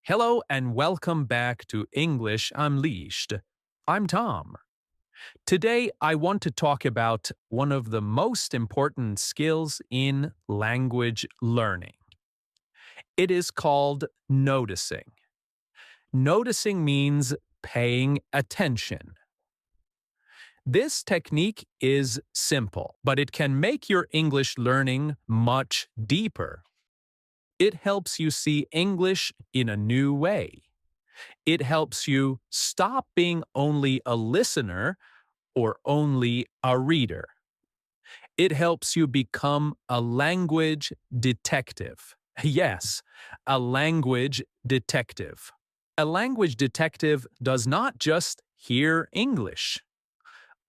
Hello and welcome back to English Unleashed. I'm Tom. Today I want to talk about one of the most important skills in language learning. It is called noticing. Noticing means paying attention. This technique is simple, but it can make your English learning much deeper. It helps you see English in a new way. It helps you stop being only a listener or only a reader. It helps you become a language detective. Yes, a language detective. A language detective does not just hear English.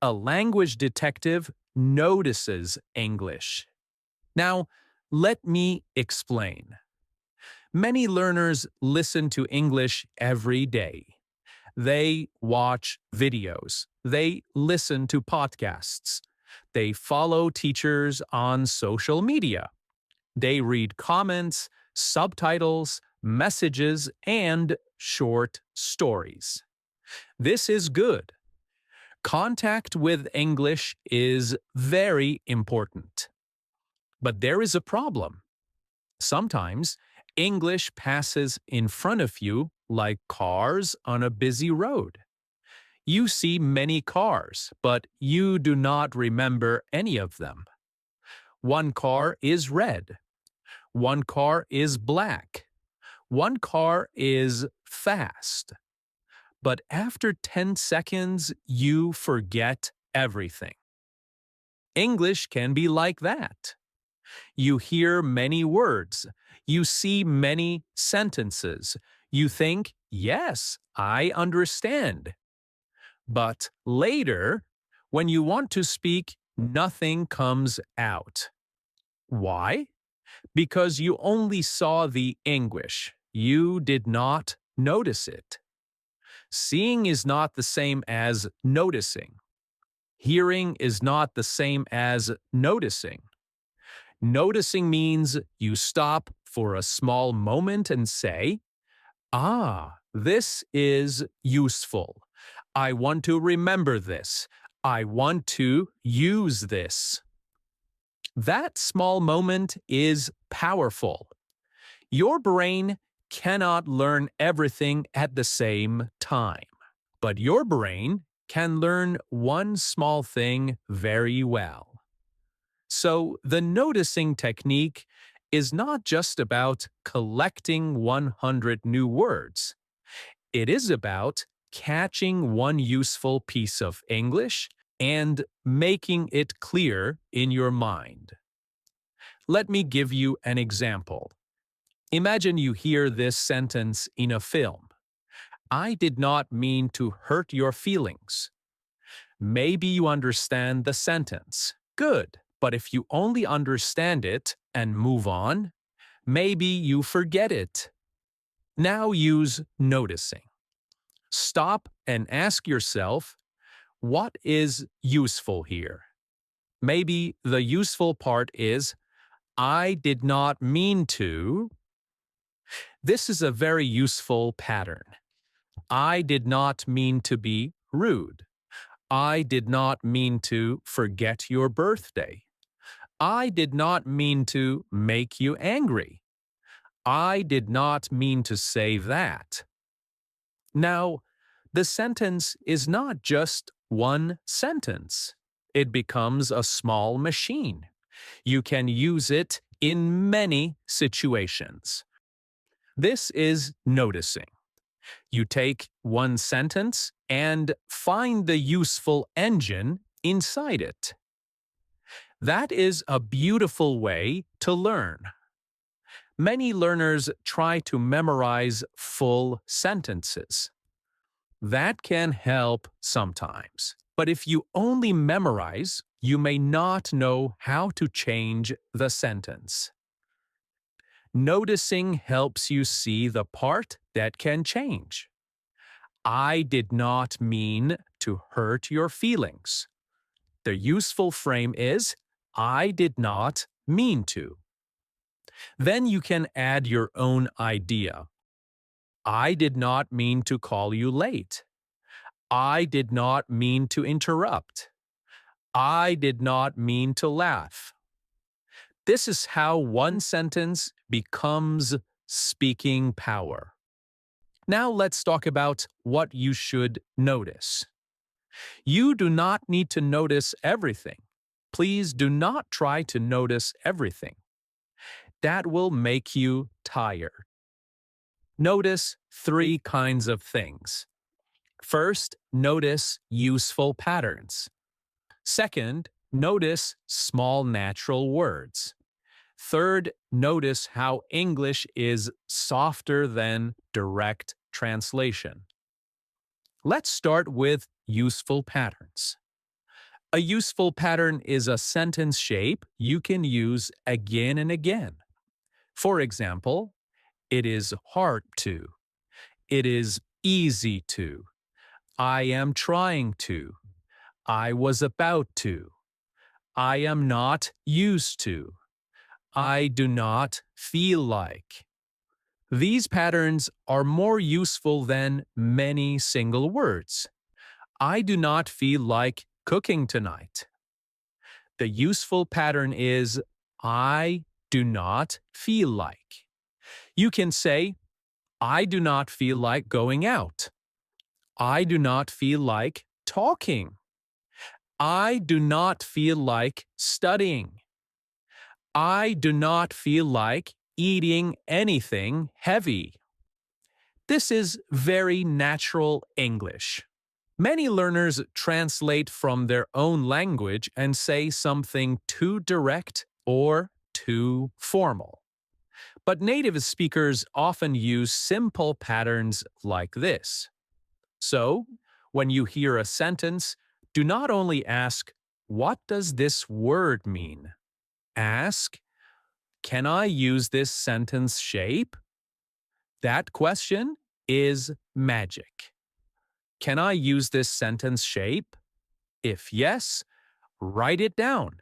A language detective notices English. Now, let me explain. Many learners listen to English every day. They watch videos. They listen to podcasts. They follow teachers on social media. They read comments, subtitles, messages, and short stories. This is good. Contact with English is very important. But there is a problem. Sometimes English passes in front of you like cars on a busy road. You see many cars, but you do not remember any of them. One car is red. One car is black. One car is fast. But after 10 seconds, you forget everything. English can be like that. You hear many words. You see many sentences. You think, yes, I understand. But later, when you want to speak, nothing comes out. Why? Because you only saw the English. You did not notice it. Seeing is not the same as noticing. Hearing is not the same as noticing. Noticing means you stop for a small moment and say, this is useful. I want to remember this. I want to use this. That small moment is powerful. Your brain cannot learn everything at the same time, but your brain can learn one small thing very well. So the noticing technique is not just about collecting 100 new words. It is about catching one useful piece of English and making it clear in your mind. Let me give you an example. Imagine you hear this sentence in a film. I did not mean to hurt your feelings. Maybe you understand the sentence. Good. But if you only understand it and move on, maybe you forget it. Now use noticing. Stop and ask yourself, what is useful here? Maybe the useful part is, I did not mean to. This is a very useful pattern. I did not mean to be rude. I did not mean to forget your birthday. I did not mean to make you angry. I did not mean to say that. Now, the sentence is not just one sentence. It becomes a small machine. You can use it in many situations. This is noticing. You take one sentence and find the useful engine inside it. That is a beautiful way to learn. Many learners try to memorize full sentences. That can help sometimes. But if you only memorize, you may not know how to change the sentence. Noticing helps you see the part that can change. I did not mean to hurt your feelings. The useful frame is, I did not mean to. Then you can add your own idea. I did not mean to call you late. I did not mean to interrupt. I did not mean to laugh. This is how one sentence becomes speaking power. Now let's talk about what you should notice. You do not need to notice everything. Please do not try to notice everything. That will make you tired. Notice three kinds of things. First, notice useful patterns. Second, notice small natural words. Third, notice how English is softer than direct translation. Let's start with useful patterns. A useful pattern is a sentence shape you can use again and again. For example, it is hard to. It is easy to. I am trying to. I was about to. I am not used to. I do not feel like. These patterns are more useful than many single words. I do not feel like cooking tonight. The useful pattern is I do not feel like. You can say, I do not feel like going out. I do not feel like talking. I do not feel like studying. I do not feel like eating anything heavy. This is very natural English. Many learners translate from their own language and say something too direct or too formal. But native speakers often use simple patterns like this. So, when you hear a sentence, do not only ask, "What does this word mean?" Ask, "Can I use this sentence shape?" That question is magic. Can I use this sentence shape? If yes, write it down.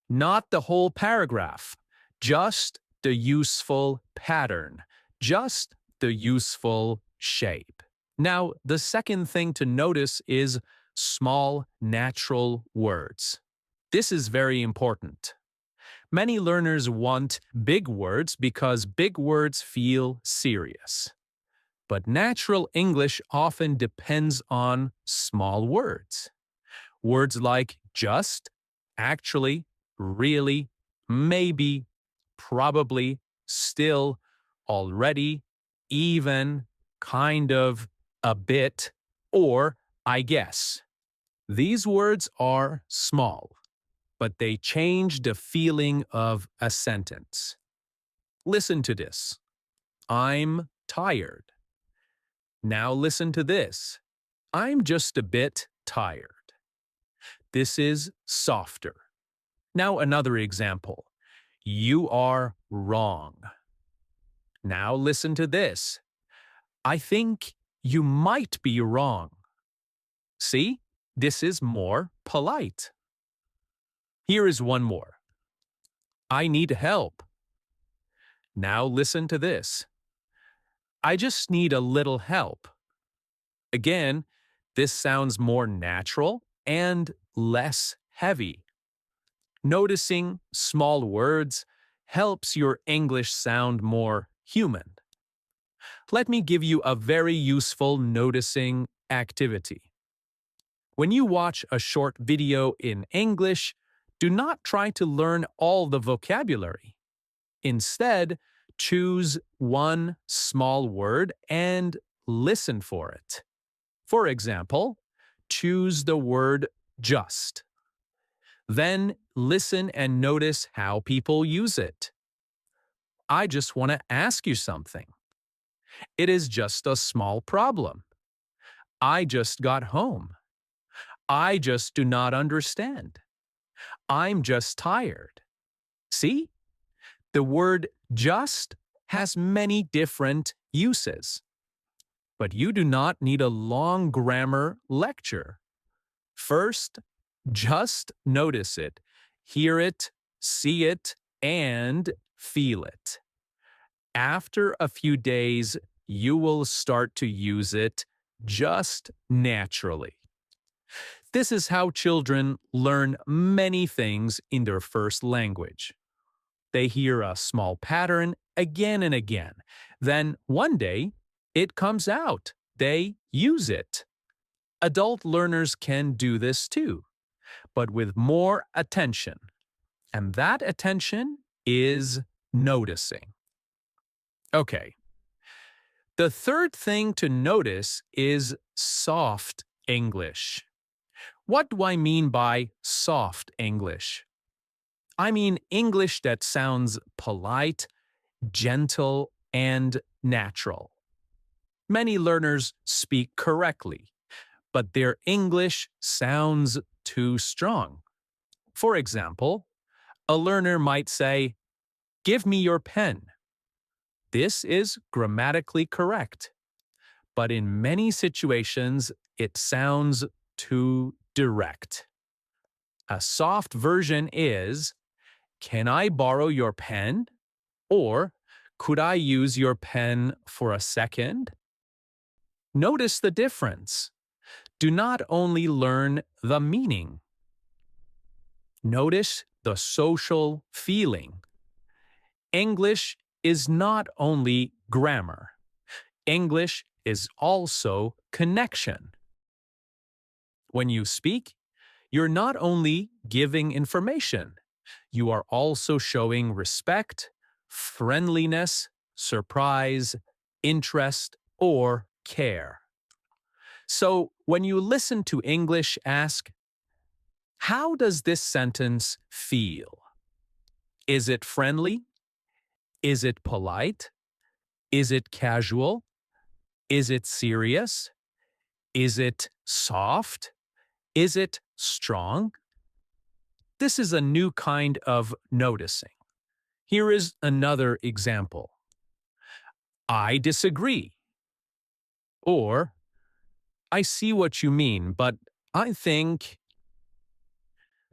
Not the whole paragraph, just the useful pattern, just the useful shape. Now, the second thing to notice is small natural words. This is very important. Many learners want big words because big words feel serious. But natural English often depends on small words. Words like just, actually, really, maybe, probably, still, already, even, kind of, a bit, or I guess. These words are small, but they change the feeling of a sentence. Listen to this. I'm tired. Now listen to this. I'm just a bit tired. This is softer. Now another example. You are wrong. Now listen to this. I think you might be wrong. See? This is more polite. Here is one more. I need help. Now listen to this. I just need a little help. Again, this sounds more natural and less heavy. Noticing small words helps your English sound more human. Let me give you a very useful noticing activity. When you watch a short video in English, do not try to learn all the vocabulary. Instead, choose one small word and listen for it. For example, choose the word just. Then listen and notice how people use it. I just want to ask you something. It is just a small problem. I just got home. I just do not understand. I'm just tired. See? The word just has many different uses. But you do not need a long grammar lecture. First, just notice it, hear it, see it, and feel it. After a few days, you will start to use it just naturally. This is how children learn many things in their first language. They hear a small pattern again and again. Then one day, it comes out. They use it. Adult learners can do this too, but with more attention. And that attention is noticing. Okay. The third thing to notice is soft English. What do I mean by soft English? I mean English that sounds polite, gentle, and natural. Many learners speak correctly, but their English sounds too strong. For example, a learner might say, "Give me your pen." This is grammatically correct, but in many situations, it sounds too direct. A soft version is, "Can I borrow your pen?" Or, "Could I use your pen for a second?" Notice the difference. Do not only learn the meaning. Notice the social feeling. English is not only grammar. English is also connection. When you speak, you're not only giving information, you are also showing respect, friendliness, surprise, interest, or care. So when you listen to English, ask, how does this sentence feel? Is it friendly? Is it polite? Is it casual? Is it serious? Is it soft? Is it strong? This is a new kind of noticing. Here is another example. I disagree. Or, I see what you mean, but I think.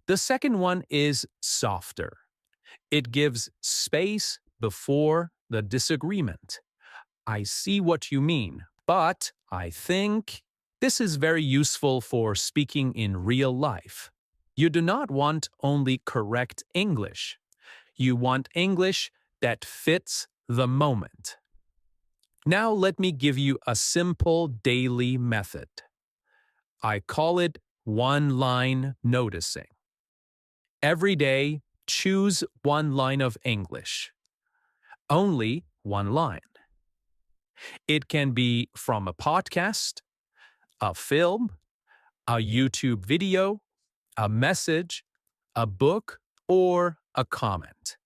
The second one is softer. It gives space before the disagreement. I see what you mean, but I think. This is very useful for speaking in real life. You do not want only correct English. You want English that fits the moment. Now let me give you a simple daily method. I call it one-line noticing. Every day, choose one line of English. Only one line. It can be from a podcast, a film, a YouTube video, a message, a book, or a comment.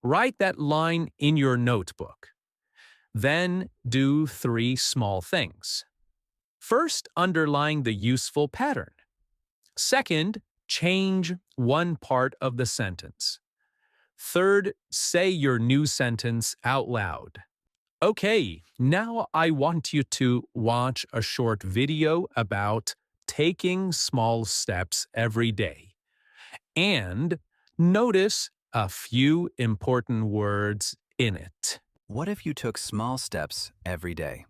Write that line in your notebook. Then do 3 small things. First, underline the useful pattern. Second, change one part of the sentence. Third, say your new sentence out loud. Okay, now I want you to watch a short video about taking small steps every day. And notice a few important words in it. What if you took small steps every day?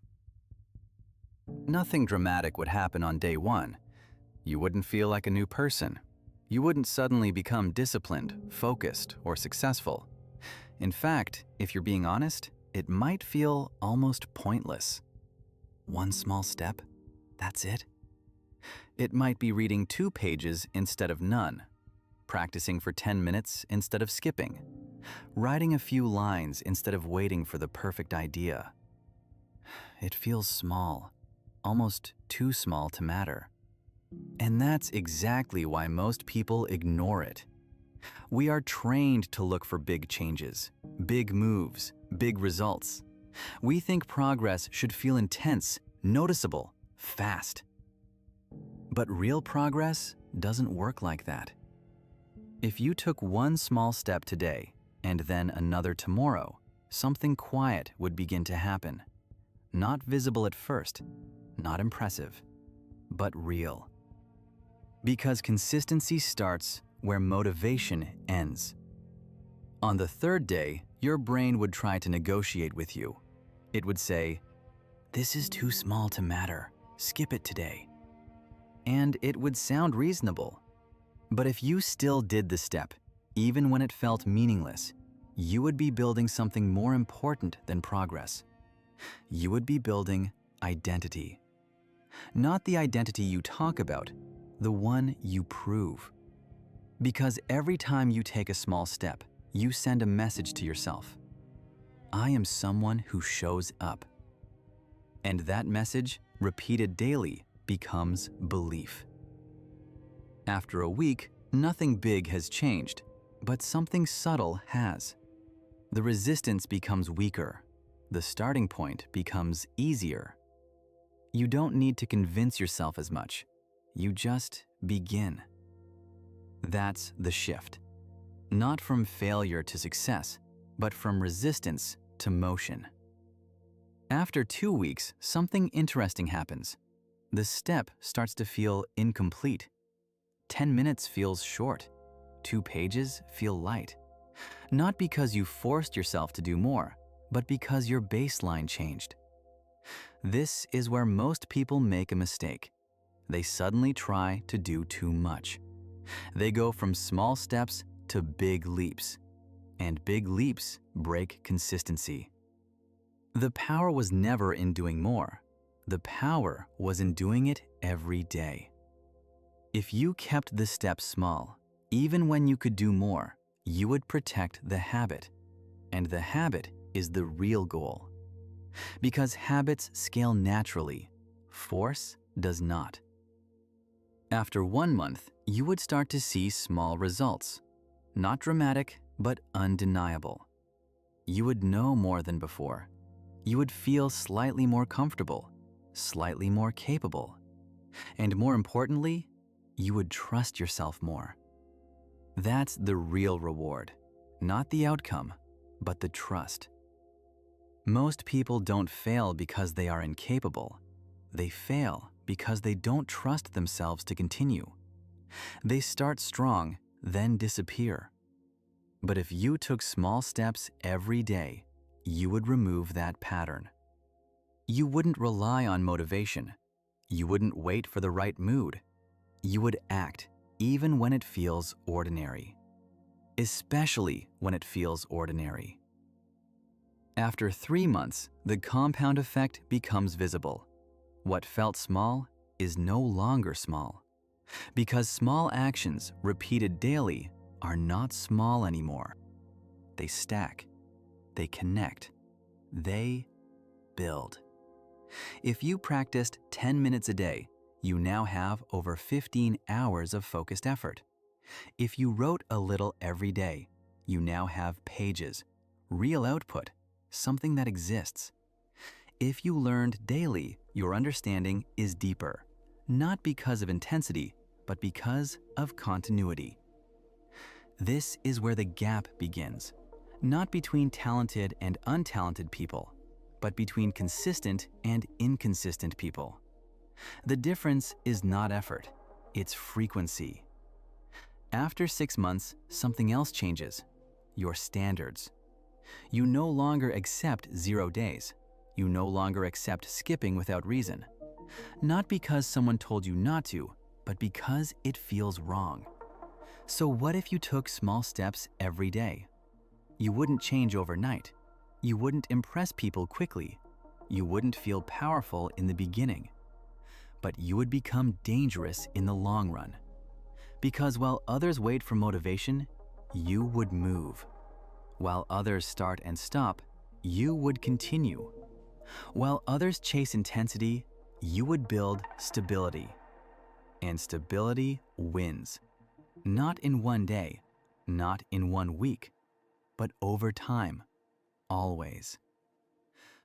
Nothing dramatic would happen on day one. You wouldn't feel like a new person. You wouldn't suddenly become disciplined, focused, or successful. In fact, if you're being honest, it might feel almost pointless. One small step? That's it? It might be reading 2 pages instead of none, practicing for 10 minutes instead of skipping, writing a few lines instead of waiting for the perfect idea. It feels small, almost too small to matter. And that's exactly why most people ignore it. We are trained to look for big changes, big moves, big results. We think progress should feel intense, noticeable, fast. But real progress doesn't work like that. If you took one small step today and then another tomorrow, something quiet would begin to happen. Not visible at first, not impressive, but real. Because consistency starts where motivation ends. On the third day, your brain would try to negotiate with you. It would say, "This is too small to matter. Skip it today." And it would sound reasonable. But if you still did the step, even when it felt meaningless, you would be building something more important than progress. You would be building identity. Not the identity you talk about, the one you prove. Because every time you take a small step, you send a message to yourself. I am someone who shows up. And that message, repeated daily, becomes belief. After a week, nothing big has changed, but something subtle has. The resistance becomes weaker. The starting point becomes easier. You don't need to convince yourself as much. You just begin. That's the shift. Not from failure to success, but from resistance to motion. After 2 weeks, something interesting happens. The step starts to feel incomplete. 10 minutes feels short. 2 pages feel light. Not because you forced yourself to do more, but because your baseline changed. This is where most people make a mistake. They suddenly try to do too much. They go from small steps to big leaps, and big leaps break consistency. The power was never in doing more. The power was in doing it every day. If you kept the steps small, even when you could do more, you would protect the habit. And the habit is the real goal. Because habits scale naturally, force does not. After 1 month, you would start to see small results. Not dramatic, but undeniable. You would know more than before. You would feel slightly more comfortable, slightly more capable. And more importantly, you would trust yourself more. That's the real reward, not the outcome, but the trust. Most people don't fail because they are incapable. They fail because they don't trust themselves to continue. They start strong, then disappear. But if you took small steps every day, you would remove that pattern. You wouldn't rely on motivation. You wouldn't wait for the right mood. You would act even when it feels ordinary, especially when it feels ordinary. After 3 months, the compound effect becomes visible. What felt small is no longer small, because small actions repeated daily are not small anymore. They stack, they connect, they build. If you practiced 10 minutes a day, you now have over 15 hours of focused effort. If you wrote a little every day, you now have pages, real output, something that exists. If you learned daily, your understanding is deeper, not because of intensity, but because of continuity. This is where the gap begins, not between talented and untalented people, but between consistent and inconsistent people. The difference is not effort, it's frequency. After 6 months, something else changes, your standards. You no longer accept 0 days. You no longer accept skipping without reason. Not because someone told you not to, but because it feels wrong. So what if you took small steps every day? You wouldn't change overnight. You wouldn't impress people quickly. You wouldn't feel powerful in the beginning. But you would become dangerous in the long run. Because while others wait for motivation, you would move. While others start and stop, you would continue. While others chase intensity, you would build stability. And stability wins. Not in 1 day, not in 1 week, but over time, always.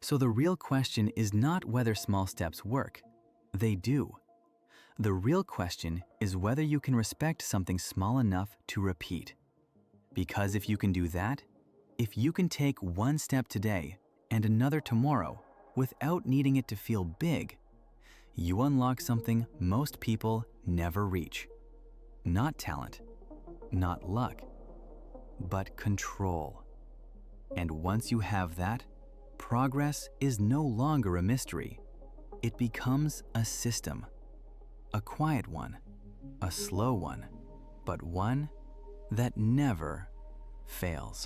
So the real question is not whether small steps work. They do. The real question is whether you can respect something small enough to repeat. Because if you can do that, if you can take 1 step today and another tomorrow without needing it to feel big, you unlock something most people never reach. Not talent, not luck, but control. And once you have that, progress is no longer a mystery. It becomes a system, a quiet one, a slow one, but one that never fails.